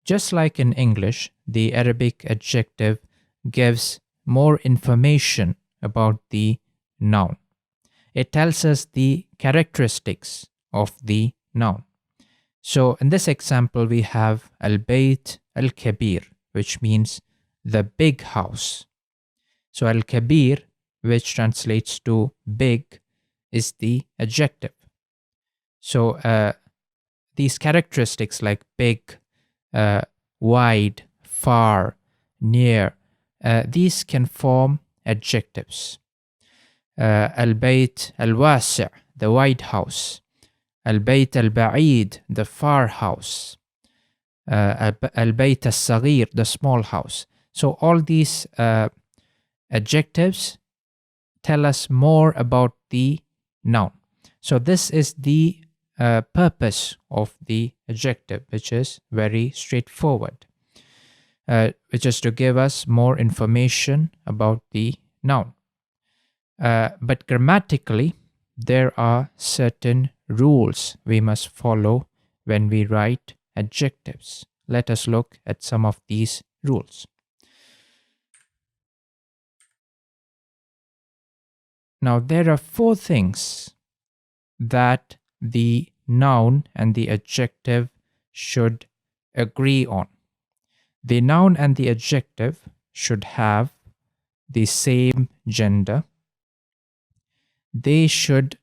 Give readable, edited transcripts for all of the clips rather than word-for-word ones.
Just like in English, the Arabic adjective gives more information about the noun. It tells us the characteristics of the noun. So in this example, we have al-bayt al-kabir, which means the big house. So al-kabir, which translates to big, is the adjective. So these characteristics like big, wide, far, near, these can form adjectives. Al-bayt al-wasi', the wide house. Al-bayt al-ba'id, the far house. Al-bayt al-saghir, the small house. So all these adjectives tell us more about the noun. So this is the purpose of the adjective, which is very straightforward, which is to give us more information about the noun. But grammatically, there are certain rules we must follow when we write adjectives. Let us look at some of these rules. Now, there are 4 things that the noun and the adjective should agree on. The noun and the adjective should have the same gender. They should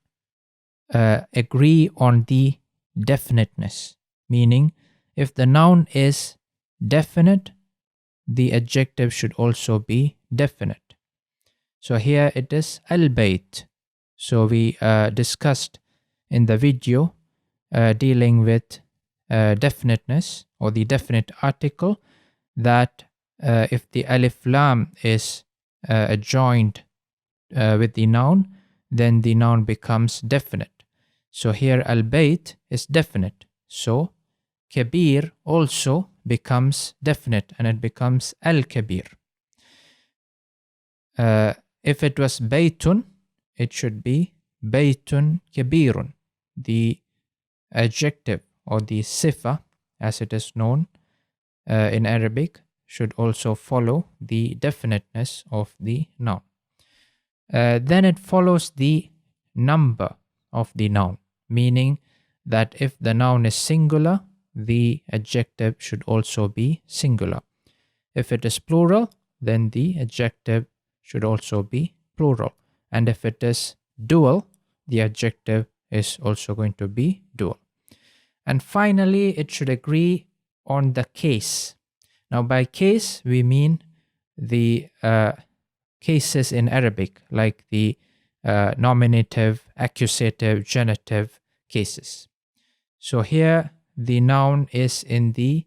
agree on the definiteness, meaning if the noun is definite, the adjective should also be definite. So here it is al-bayt. So we discussed in the video dealing with definiteness or the definite article that if the alif lam is adjoined with the noun, then the noun becomes definite. So here al-bayt is definite. So kabir also becomes definite and it becomes al-kabir. If it was baytun, it should be baytun kabirun. The adjective or the sifa, as it is known in Arabic, should also follow the definiteness of the noun. Then it follows the number of the noun, meaning that if the noun is singular, the adjective should also be singular. If it is plural, then the adjective should also be plural. And if it is dual, the adjective is also going to be dual. And finally, it should agree on the case. Now, by case, we mean the cases in Arabic, like the nominative, accusative, genitive cases. So here, the noun is in the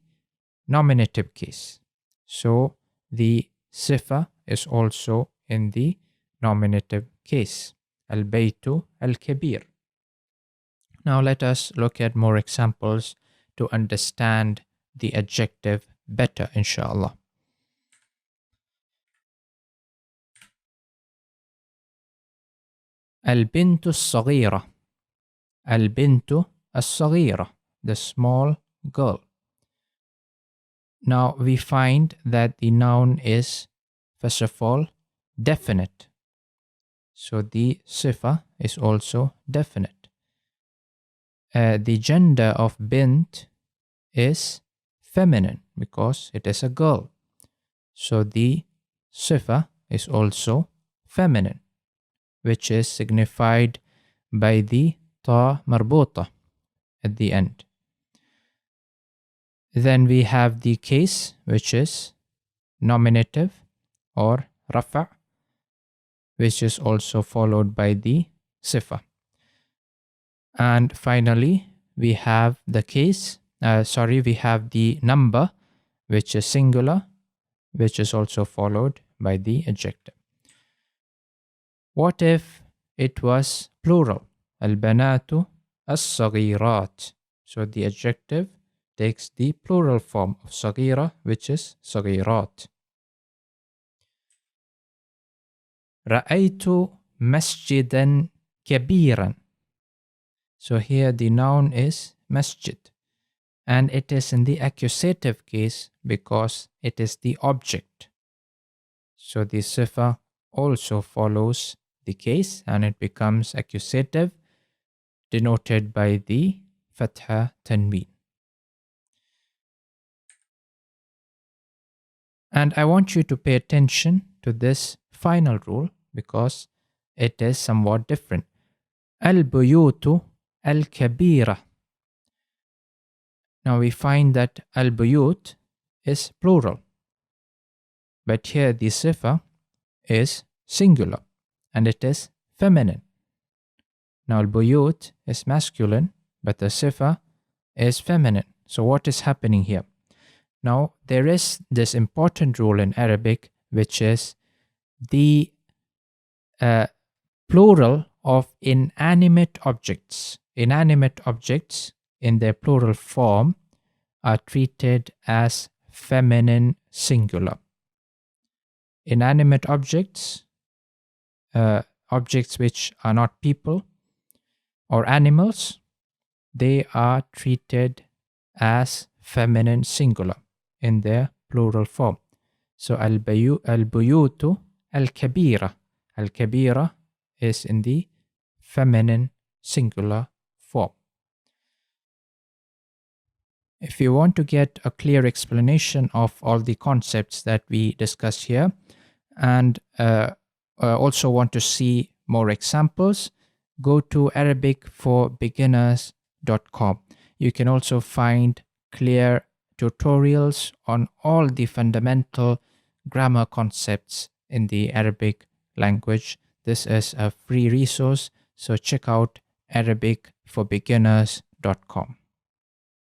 nominative case. So the sifa is also in the nominative case. Al-baytu al-kabir. Now let us look at more examples to understand the adjective better, inshallah. Al-bintu as-saghira. Al-bintu as-saghira, the small girl. Now we find that the noun is, first of all, definite. So the sifa is also definite. The gender of bint is feminine because it is a girl. So the sifa is also feminine, which is signified by the ta marbuta at the end. Then we have the case, which is nominative or rafa', which is also followed by the sifa. And finally, we have the case, we have the number, which is singular, which is also followed by the adjective. What if it was plural? Al-banatu as-saghirat. So the adjective takes the plural form of saghira, which is saghirat. Ra'aytu masjidan kabiran. So here the noun is masjid and it is in the accusative case because it is the object. So the sifa also follows the case and it becomes accusative, denoted by the fatha tanween. And I want you to pay attention to this final rule because it is somewhat different. Al-buyutu al-kabira. Now we find that al-buyut is plural, but here the sifa is singular and it is feminine. Now al-buyut is masculine, but the sifa is feminine. So what is happening here? Now there is this important rule in Arabic, which is the plural of inanimate objects. Inanimate objects in their plural form are treated as feminine singular. Inanimate objects, objects which are not people or animals, they are treated as feminine singular in their plural form. So al-buyutu al-kabira. Al-kabira is in the feminine singular form. If you want to get a clear explanation of all the concepts that we discussed here and also want to see more examples, go to arabicforbeginners.com. You can also find clear tutorials on all the fundamental grammar concepts in the Arabic language. This is a free resource, so check out arabicforbeginners.com.